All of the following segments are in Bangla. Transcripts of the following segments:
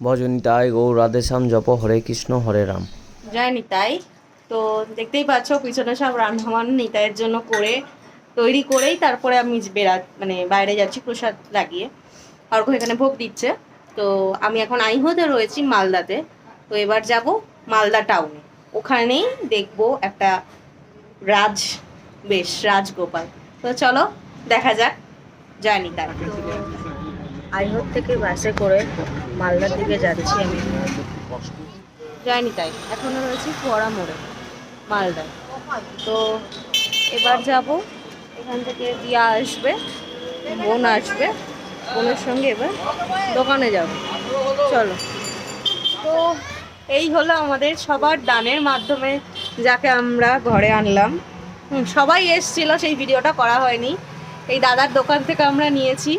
ভজনিতায় গৌর রাধেশ্যাম জপ হরে কৃষ্ণ হরে রাম। জয় নিতাই। তো দেখতেই পাচ্ছ পিছনে সব রান্নাবান নিতাইয়ের জন্য করে তৈরি করেই তারপরে আমি বাইরে যাচ্ছি প্রসাদ লাগিয়ে। অর্ঘ এখানে ভোগ দিচ্ছে। তো আমি এখন আইহোতে রয়েছি মালদাতে। তো এবার যাব মালদা টাউনে, ওখানেই দেখবো একটা রাজগোপাল। তো চলো দেখা যাক। জয় নিতাই। আইহোত থেকে বাসে করে মালদার দিকে যাচ্ছি আমি। জয় নিতাই। এখনো রয়েছি ফোয়ারা মোড়ে মালদায়। তো এবার যাব, এখান থেকে দিয়া আসবে, বোন আসবে, বোনের সঙ্গে এবার দোকানে যাব। চলো। তো এই হলো আমাদের সবার দানের মাধ্যমে যাকে আমরা ঘরে আনলাম। সবাই এসছিল, সেই ভিডিওটা করা হয়নি। এই দাদার দোকান থেকে আমরা নিয়েছি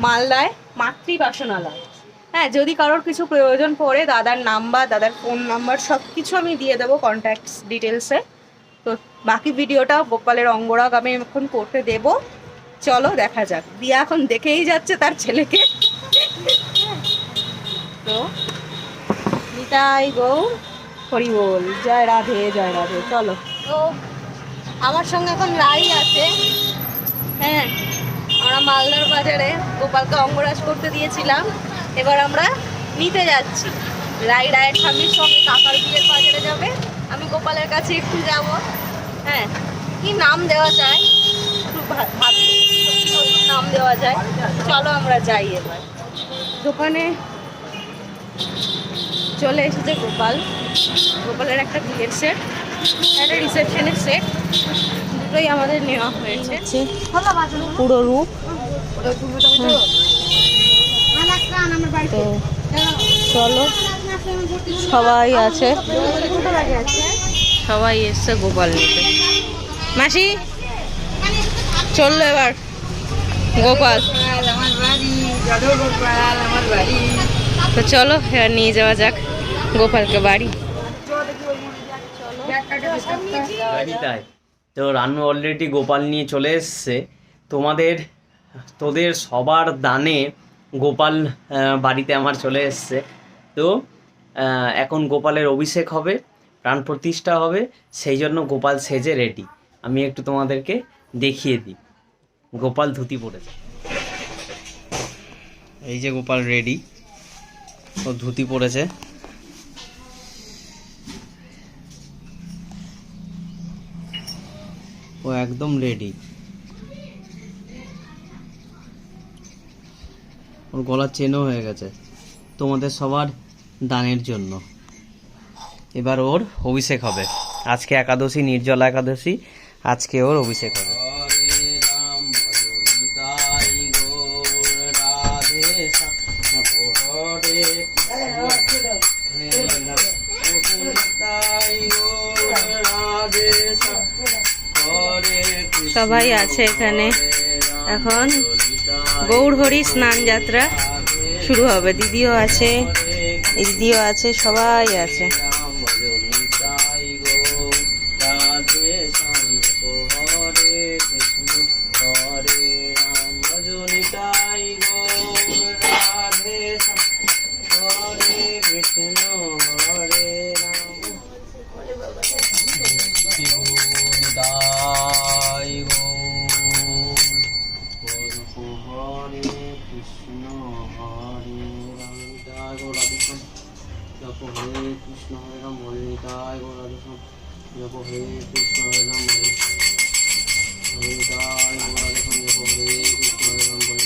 মালদায় মাতৃবাসনালয়। হ্যাঁ, যদি কারোর কিছু প্রয়োজন পড়ে দাদার নাম্বার, দাদার ফোন নাম্বার সব কিছু আমি দিয়ে দেবো কন্ট্যাক্টস ডিটেলসে। তো বাকি ভিডিওটা গোপালের অঙ্গরাগ আমি এখন করতে দেব। চলো দেখা যাক। দিয়া এখন দেখেই যাচ্ছে তার ছেলেকে। তো নিতাই গৌর হরি বল, জয় রাধে জয় রাধে। চলো। তো আমার সঙ্গে এখন রাই আছে। হ্যাঁ, আমরা মালদার বাজারে গোপালকে অঙ্গরাজ করতে দিয়েছিলাম, এবার আমরা নিতে যাচ্ছি। রায়ের স্বামীর সঙ্গে কাকার বিয়ের বাজারে যাবে, আমি গোপালের কাছে একটু যাব। হ্যাঁ, কি নাম দেওয়া যায় একটু ভাবি, নতুন নাম দেওয়া যায়। চলো আমরা যাই। এবার দোকানে চলে এসেছে গোপালের একটা বিয়ের সেট, একটা রিসেপশনের সেট, দুটোই আমাদের নেওয়া হয়েছে। পুরো রূপ। তো চলো, সবাই আছে, সবাই এসছে গোপাল নিতে। মাসি চললো এবার গোপাল। তো চলো এবার নিয়ে যাওয়া যাক গোপালকে বাড়ি। তো রানু অলরেডি গোপাল নিয়ে চলে এসছে। তোদের সবার দানে গোপাল বাড়িতে আমার চলে এসছে। তো এখন গোপালের অভিষেক হবে, প্রাণ প্রতিষ্ঠা হবে, সেই জন্য গোপাল সেজে রেডি। আমি একটু তোমাদেরকে দেখিয়ে দিই। গোপাল ধুতি পরেছে, এই যে গোপাল রেডি, ও ধুতি পরেছে। ও একদম রেডি। ওর গলার চেনও হয়ে গেছে তোমাদের সবার দানের জন্য। এবার ওর অভিষেক হবে। আজকে একাদশী, নির্জলা একাদশী, আজকে ওর অভিষেক হবে। সবাই আছে এখানে। এখন গৌর হরি স্নান যাত্রা শুরু হবে। দিদিও আছে, এই দিদিও আছে, সবাই আছে। হরে কৃষ্ণ হরে রাম হরে নিতাই গৌর রাধেশ্যাম জপ হরে কৃষ্ণ হরে রাম হরে নিতাই গৌর রাধেশ্যাম জপ হরে কৃষ্ণ হরে রাম হরে নিতাই গৌর রাধেশ্যাম জপ হরে নিতাই গৌর রাধেশ্যাম জপ হরে কৃষ্ণ হরে রাম হরে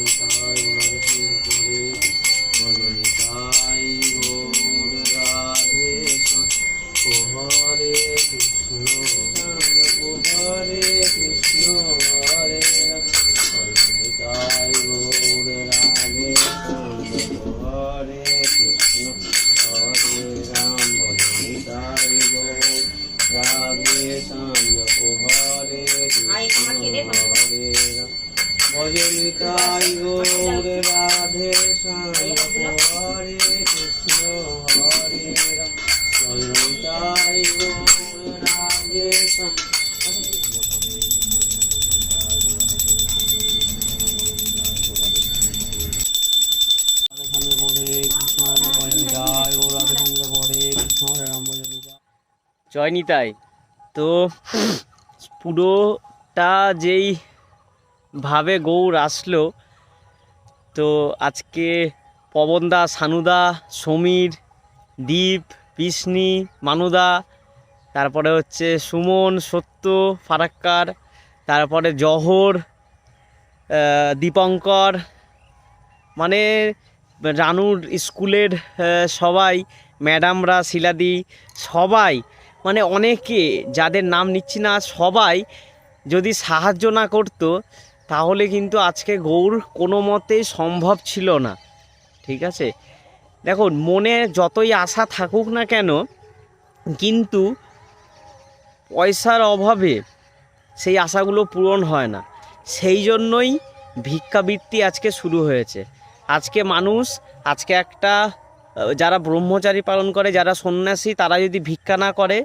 নিতাই গৌর রাধেশ্যাম জপ হরে হরে নিতাই গৌর রাধেশ্যাম হরে কৃষ্ণ জপ হরে কৃষ্ণ হরে রাম নিতাই গৌর রাধেশ্যাম হরে কৃষ্ণ হরে রাম হরে নিতাই গৌর রাধেশ্যাম হরে কৃষ্ণ হরে রাম ভজ নিতাই গৌর রাধেশ্যাম হরে কৃষ্ণ হরে রাম ভজ নিতাই গৌর রাধেশ্যাম জয় নিতাই। তো পুরোটা যেই ভাবে গৌর আসলো, তো আজকে পবনদা, সানুদা, সমীর, দীপ, বিষ্ণি, মানুদা, তারপরে হচ্ছে সুমন, সত্য, ফারাক্কার, তারপরে জহর, দীপঙ্কর, মানে রানুর স্কুলের সবাই, ম্যাডামরা, শিলাদি, সবাই, মানে অনেকে যাদের নাম নিচ্ছি না, সবাই যদি সাহায্য না করতো তাহলে কিন্তু আজকে গৌর কোনো মতেই সম্ভব ছিল না। ঠিক আছে, দেখুন মনে যতই আশা থাকুক না কেন, কিন্তু পয়সার অভাবে সেই আশাগুলো পূরণ হয় না। সেই জন্যই ভিক্ষাবৃত্তি আজকে শুরু হয়েছে। আজকে মানুষ, আজকে একটা যারা ব্রহ্মচারী পালন করে, যারা সন্ন্যাসী, তারা যদি ভিক্ষা না করে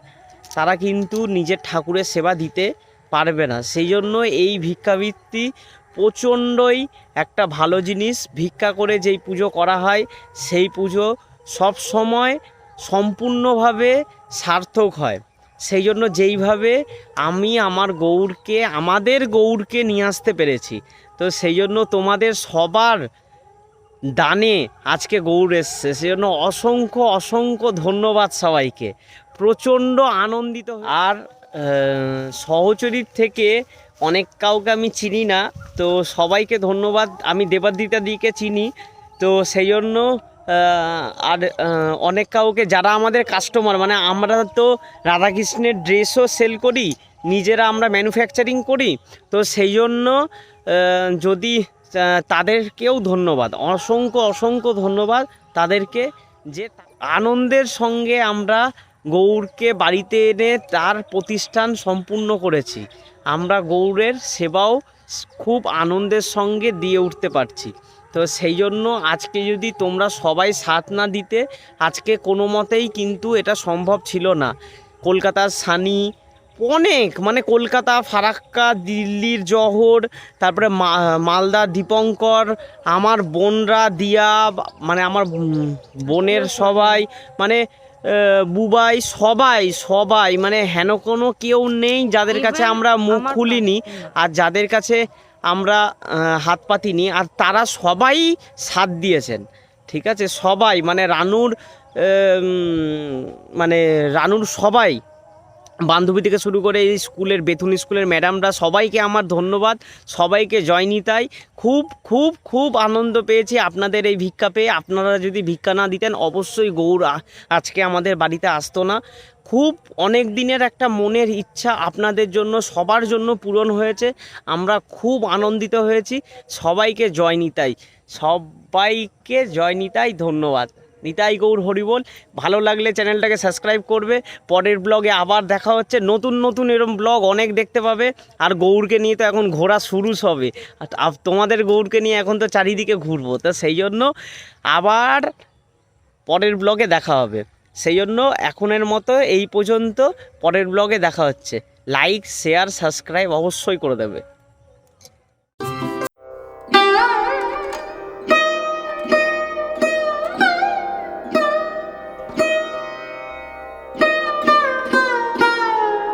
তারা কিন্তু নিজের ঠাকুরের সেবা দিতে পারবে না। সেই জন্য এই ভিক্ষাবৃত্তি প্রচণ্ডই একটা ভালো জিনিস। ভিক্ষা করে যেই পুজো করা হয় সেই পুজো সব সময় সম্পূর্ণভাবে সার্থক হয়। সেই জন্য যেইভাবে আমি আমার গৌরকে, আমাদের গৌরকে নিয়ে আসতে পেরেছি, তো সেই জন্য তোমাদের সবার দানে আজকে গৌর এসছে। সেই জন্য অসংখ্য অসংখ্য ধন্যবাদ সবাইকে, প্রচণ্ড আনন্দিত। আর সহচরীর থেকে অনেক কাউকে আমি চিনি না, তো সবাইকে ধন্যবাদ। আমি দেবাদিতাদিকে চিনি, তো সেই জন্য আর অনেক কাউকে যারা আমাদের কাস্টমার, মানে আমরা তো রাধাকৃষ্ণের ড্রেসও সেল করি, নিজেরা আমরা ম্যানুফ্যাকচারিং করি, তো সেই জন্য যদি তাদেরকেও ধন্যবাদ, অসংখ্য অসংখ্য ধন্যবাদ তাদেরকে, যে আনন্দের সঙ্গে আমরা গৌরকে বাড়িতে এনে তার প্রতিষ্ঠান সম্পূর্ণ করেছি। আমরা গৌরের সেবাও খুব আনন্দের সঙ্গে দিয়ে উঠতে পারছি। তো সেই জন্য আজকে যদি তোমরা সবাই সাথ না দিতে, আজকে কোনো মতেই কিন্তু এটা সম্ভব ছিল না। কলকাতার সানি, অনেক, মানে কলকাতা, ফারাক্কা, দিল্লির জহর, তারপরে মালদা দীপঙ্কর, আমার বোনরা, দিয়া, মানে আমার বোনের সবাই, মানে বুবাই, সবাই সবাই, মানে হেন কোনো কেউ নেই যাদের কাছে আমরা মুখ খুলিনি আর যাদের কাছে আমরা হাত পাতিনি, আর তারা সবাই সাথ দিয়েছেন। ঠিক আছে, সবাই, মানে রানুর সবাই, বান্ধবী থেকে শুরু করে এই স্কুলের, বেথুন স্কুলের ম্যাডামরা, সবাইকে আমার ধন্যবাদ, সবাইকে জয় নিতাই। খুব খুব খুব আনন্দ পেয়েছি আপনাদের এই ভিক্ষা পেয়ে। আপনারা যদি ভিক্ষা না দিতেন অবশ্যই গৌর আজকে আমাদের বাড়িতে আসতো না। খুব অনেক দিনের একটা মনের ইচ্ছা আপনাদের জন্য, সবার জন্য পূরণ হয়েছে। আমরা খুব আনন্দিত হয়েছি। সবাইকে জয় নিতাই, সবাইকে জয় নিতাই, ধন্যবাদ। নিতাই গৌর হরিবোল। ভালো লাগলে চ্যানেলটাকে সাবস্ক্রাইব করবে। পরের ব্লগে আবার দেখা হচ্ছে, নতুন নতুন এরকম ব্লগ অনেক দেখতে পাবে। আর গৌরকে নিয়ে তো এখন ঘোরা শুরু হবে, আর তোমাদের গৌরকে নিয়ে এখন তো চারিদিকে ঘুরবো, তো সেই জন্য আবার পরের ব্লগে দেখা হবে। সেই জন্য এখনের মতো এই পর্যন্ত, পরের ব্লগে দেখা হচ্ছে। লাইক, শেয়ার, সাবস্ক্রাইব অবশ্যই করে দেবে।